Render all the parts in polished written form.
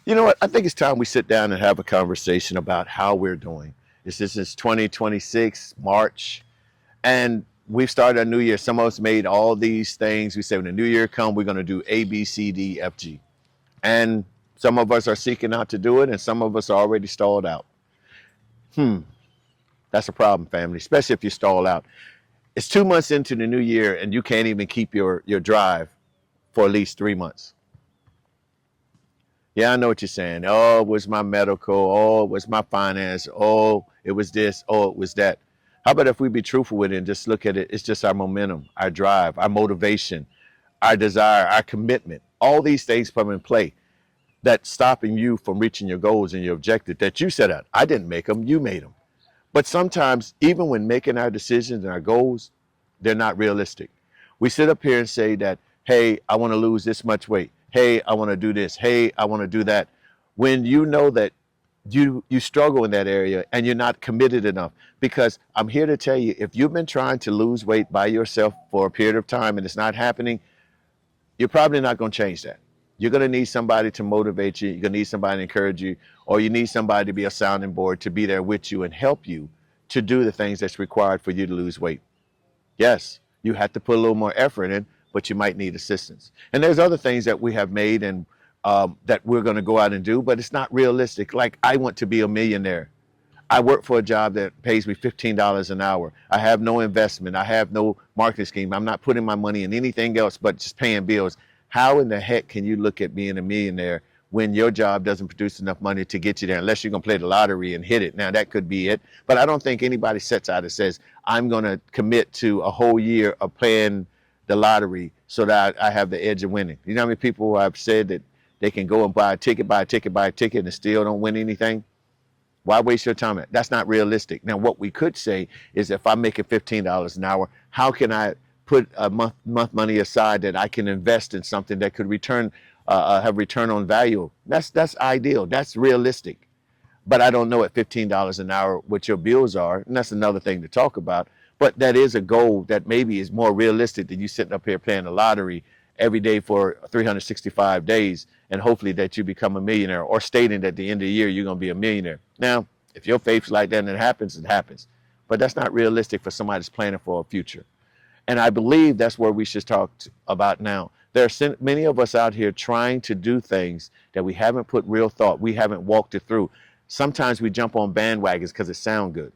You know what? I think it's time we sit down and have a conversation about how we're doing. This is 2026, March, and we've started a new year. Some of us made all these things. We say when the new year comes, we're going to do A, B, C, D, F, G. And some of us are seeking out to do it, and some of us are already stalled out. Hmm, that's a problem, family, especially if you stall out. It's 2 months into the new year, and you can't even keep your drive for at least 3 months. Yeah, I know what you're saying. Oh, it was my medical. Oh, it was my finance. Oh, it was this. Oh, it was that. How about if we be truthful with it and just look at it? It's just our momentum, our drive, our motivation, our desire, our commitment. All these things come in play that's stopping you from reaching your goals and your objective that you set out. I didn't make them, you made them. But sometimes, even when making our decisions and our goals, they're not realistic. We sit up here and say that, hey, I want to lose this much weight. Hey, I want to do this. Hey, I want to do that. When you know that you struggle in that area and you're not committed enough. Because I'm here to tell you, if you've been trying to lose weight by yourself for a period of time and it's not happening, you're probably not going to change that. You're going to need somebody to motivate you. You're going to need somebody to encourage you, or you need somebody to be a sounding board to be there with you and help you to do the things that's required for you to lose weight. Yes, you have to put a little more effort in, but you might need assistance. And there's other things that we have made and that we're going to go out and do, but it's not realistic. Like, I want to be a millionaire. I work for a job that pays me $15 an hour. I have no investment. I have no marketing scheme. I'm not putting my money in anything else but just paying bills. How in the heck can you look at being a millionaire when your job doesn't produce enough money to get you there, unless you're going to play the lottery and hit it? Now, that could be it. But I don't think anybody sets out and says, I'm going to commit to a whole year of playing the lottery so that I have the edge of winning. You know how many people have said that they can go and buy a ticket, buy a ticket, buy a ticket, and still don't win anything? Why waste your time? That's not realistic. Now, what we could say is, if I'm making $15 an hour, how can I put a month money aside that I can invest in something that could have return on value? That's ideal. That's realistic. But I don't know at $15 an hour what your bills are, and that's another thing to talk about. But that is a goal that maybe is more realistic than you sitting up here playing the lottery every day for 365 days and hopefully that you become a millionaire, or stating that at the end of the year you're going to be a millionaire. Now, if your faith's like that and it happens, it happens. But that's not realistic for somebody that's planning for a future. And I believe that's where we should talk about now. There are many of us out here trying to do things that we haven't put real thought. We haven't walked it through. Sometimes we jump on bandwagons because it sounds good.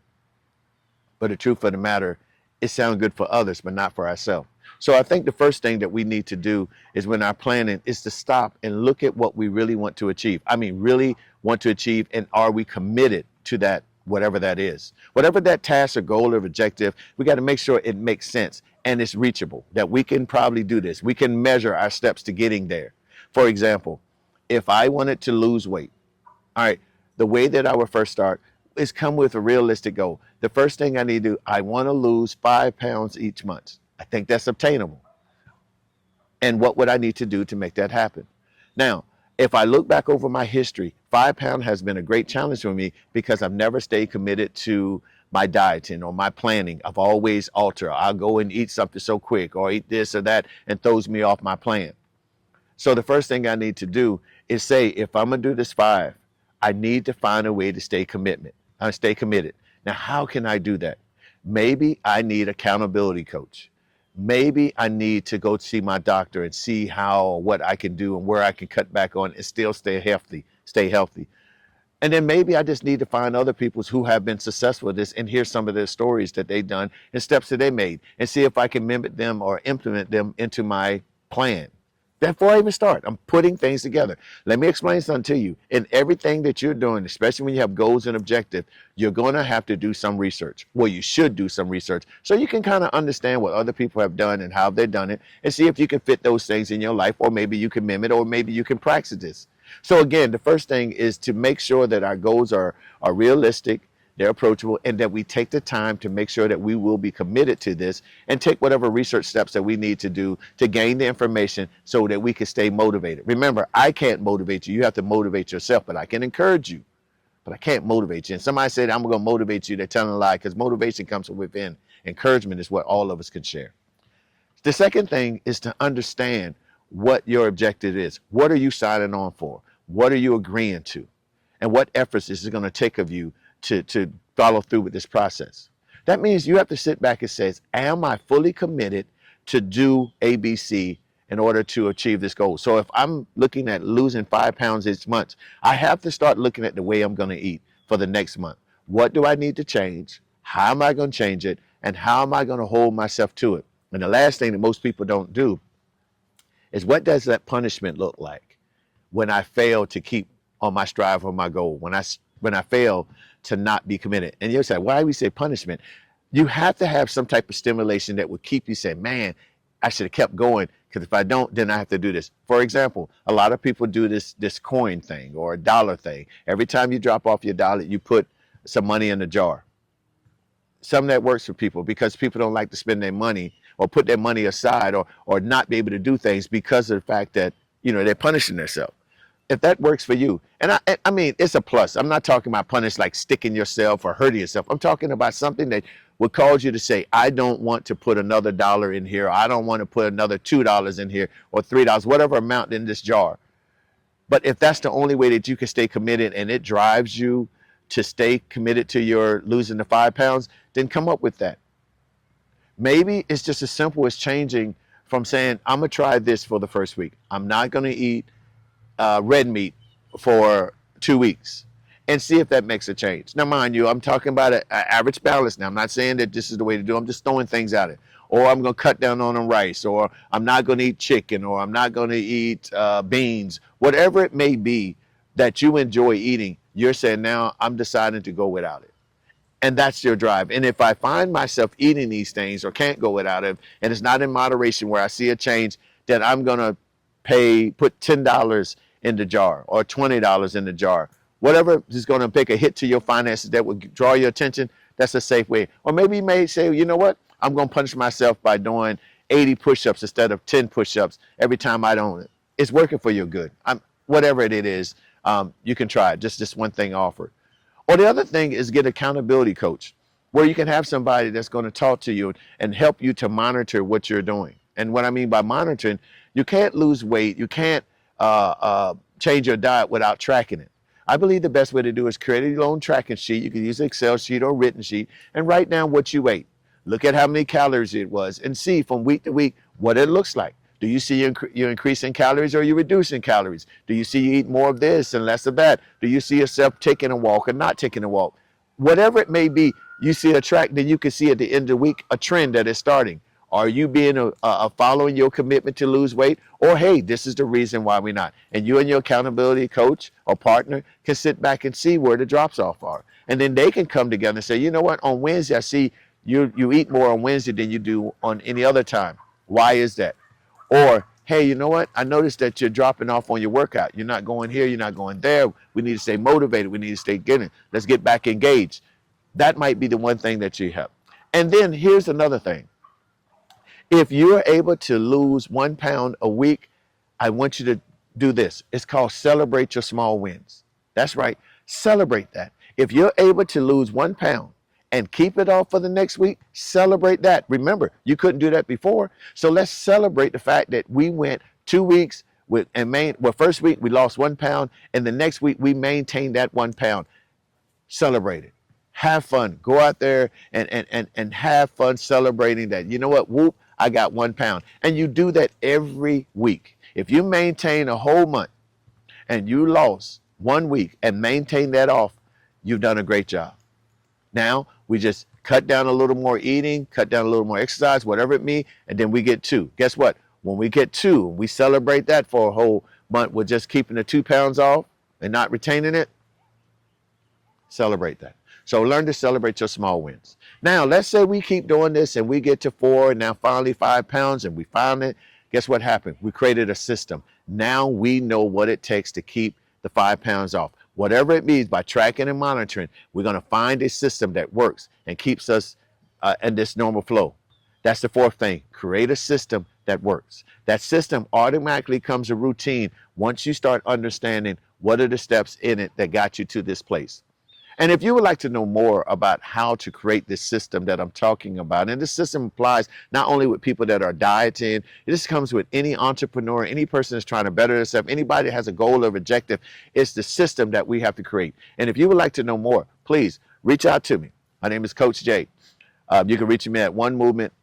But the truth of the matter, it sounds good for others, but not for ourselves. So I think the first thing that we need to do is, when our planning, is to stop and look at what we really want to achieve. I mean, really want to achieve, and are we committed to that, whatever that is? Whatever that task or goal or objective, we got to make sure it makes sense and it's reachable, that we can probably do this. We can measure our steps to getting there. For example, if I wanted to lose weight, all right, the way that I would first start is come with a realistic goal. The first thing I need to do, I want to lose 5 pounds each month. I think that's obtainable. And what would I need to do to make that happen? Now, if I look back over my history, 5 pound has been a great challenge for me because I've never stayed committed to my dieting or my planning. I've always altered. I'll go and eat something so quick or eat this or that and throws me off my plan. So the first thing I need to do is say, if I'm gonna do this 5, I need to find a way to stay committed. Now, how can I do that? Maybe I need accountability coach. Maybe I need to go see my doctor and see how or what I can do and where I can cut back on and still stay healthy, And then maybe I just need to find other people who have been successful with this and hear some of their stories that they've done and steps that they made, and see if I can mimic them or implement them into my plan. Before I even start, I'm putting things together. Let me explain something to you. In everything that you're doing, especially when you have goals and objectives, you're going to have to do some research. Well, you should do some research so you can kind of understand what other people have done and how they've done it, and see if you can fit those things in your life, or maybe you can mimic, or maybe you can practice this. So again, the first thing is to make sure that our goals are realistic, they're approachable, and that we take the time to make sure that we will be committed to this, and take whatever research steps that we need to do to gain the information so that we can stay motivated. Remember, I can't motivate you. You have to motivate yourself, but I can encourage you, but I can't motivate you. And somebody said, I'm going to motivate you. They're telling a lie, because motivation comes from within. Encouragement is what all of us can share. The second thing is to understand what your objective is. What are you signing on for? What are you agreeing to? And what efforts is it going to take of you to follow through with this process? That means you have to sit back and say, am I fully committed to do ABC in order to achieve this goal? So if I'm looking at losing 5 pounds each month, I have to start looking at the way I'm going to eat for the next month. What do I need to change? How am I going to change it? And how am I going to hold myself to it? And the last thing that most people don't do is, what does that punishment look like when I fail to keep on my strive for my goal, when I fail to not be committed? And you'll say, why do we say punishment? You have to have some type of stimulation that will keep you saying, man, I should have kept going, because if I don't, then I have to do this. For example, a lot of people do this coin thing or a dollar thing. Every time you drop off your dollar, you put some money in the jar. Something that works for people, because people don't like to spend their money or put their money aside, or not be able to do things because of the fact that, they're punishing themselves. If that works for you, and I mean, it's a plus. I'm not talking about punish like sticking yourself or hurting yourself. I'm talking about something that would cause you to say, I don't want to put another dollar in here. I don't want to put another $2 in here, or $3, whatever amount in this jar. But if that's the only way that you can stay committed, and it drives you to stay committed to your losing the 5 pounds, then come up with that. Maybe it's just as simple as changing from saying, I'm going to try this for the first week. I'm not going to eat red meat for 2 weeks, and see if that makes a change. Now, mind you, I'm talking about an average balance now. I'm not saying that this is the way to do it. I'm just throwing things at it. Or I'm going to cut down on the rice, or I'm not going to eat chicken, or I'm not going to eat beans. Whatever it may be that you enjoy eating, you're saying, now I'm deciding to go without it. And that's your drive. And if I find myself eating these things or can't go without it, and it's not in moderation where I see a change, then I'm going to put $10 in the jar or $20 in the jar. Whatever is going to take a hit to your finances that would draw your attention, that's a safe way. Or maybe you may say, you know what? I'm going to punish myself by doing 80 push-ups instead of 10 push-ups every time I don't. It's working for your good. Whatever it is, you can try it. Just one thing offered. Or the other thing is, get an accountability coach, where you can have somebody that's going to talk to you and help you to monitor what you're doing. And what I mean by monitoring, you can't lose weight. You can't change your diet without tracking it. I believe the best way to do is create your own tracking sheet. You can use an Excel sheet or a written sheet and write down what you ate. Look at how many calories it was and see from week to week what it looks like. Do you see you're increasing calories, or are you reducing calories? Do you see you eat more of this and less of that? Do you see yourself taking a walk or not taking a walk? Whatever it may be, you see a track, then you can see at the end of the week a trend that is starting. Are you being following your commitment to lose weight? Or, hey, this is the reason why we're not. And you and your accountability coach or partner can sit back and see where the drops off are. And then they can come together and say, you know what, on Wednesday, I see you eat more on Wednesday than you do on any other time. Why is that? Or, hey, you know what? I noticed that you're dropping off on your workout. You're not going here. You're not going there. We need to stay motivated. We need to stay getting. Let's get back engaged. That might be the one thing that you help. And then here's another thing. If you're able to lose 1 pound a week, I want you to do this. It's called celebrate your small wins. That's right. Celebrate that. If you're able to lose 1 pound and keep it off for the next week, celebrate that. Remember, you couldn't do that before. So let's celebrate the fact that we went 2 weeks first week we lost 1 pound, and the next week we maintained that 1 pound. Celebrate it. Have fun. Go out there and have fun celebrating that. You know what? Whoop, I got 1 pound. And you do that every week. If you maintain a whole month and you lost 1 week and maintain that off, you've done a great job. Now we just cut down a little more eating, cut down a little more exercise, whatever it means, and then we get 2. Guess what? When we get 2, we celebrate that for a whole month. We're just keeping the 2 pounds off and not retaining it. Celebrate that. So learn to celebrate your small wins. Now, let's say we keep doing this and we get to 4 and now finally 5 pounds and we found it. Guess what happened? We created a system. Now we know what it takes to keep the 5 pounds off. Whatever it means, by tracking and monitoring, we're going to find a system that works and keeps us in this normal flow. That's the 4th thing. Create a system that works. That system automatically becomes a routine once you start understanding what are the steps in it that got you to this place. And if you would like to know more about how to create this system that I'm talking about, and this system applies not only with people that are dieting, this comes with any entrepreneur, any person that's trying to better themselves, anybody that has a goal or objective. It's the system that we have to create. And if you would like to know more, please reach out to me. My name is Coach Jay. You can reach me at One Movement,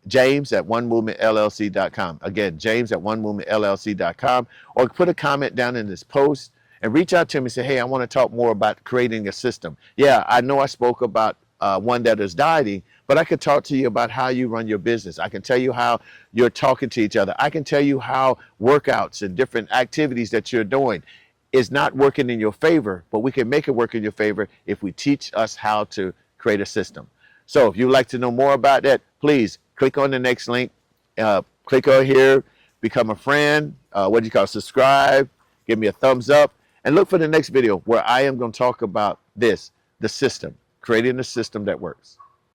James at OneMovementLLC.com. Again, James at OneMovementLLC.com. Or put a comment down in this post and reach out to me and say, hey, I want to talk more about creating a system. Yeah, I know I spoke about one that is dieting, but I could talk to you about how you run your business. I can tell you how you're talking to each other. I can tell you how workouts and different activities that you're doing is not working in your favor, but we can make it work in your favor if we teach us how to create a system. So if you'd like to know more about that, please click on the next link. Click on here, become a friend. What do you call it? Subscribe, give me a thumbs up, and look for the next video where I am going to talk about this, the system, creating a system that works.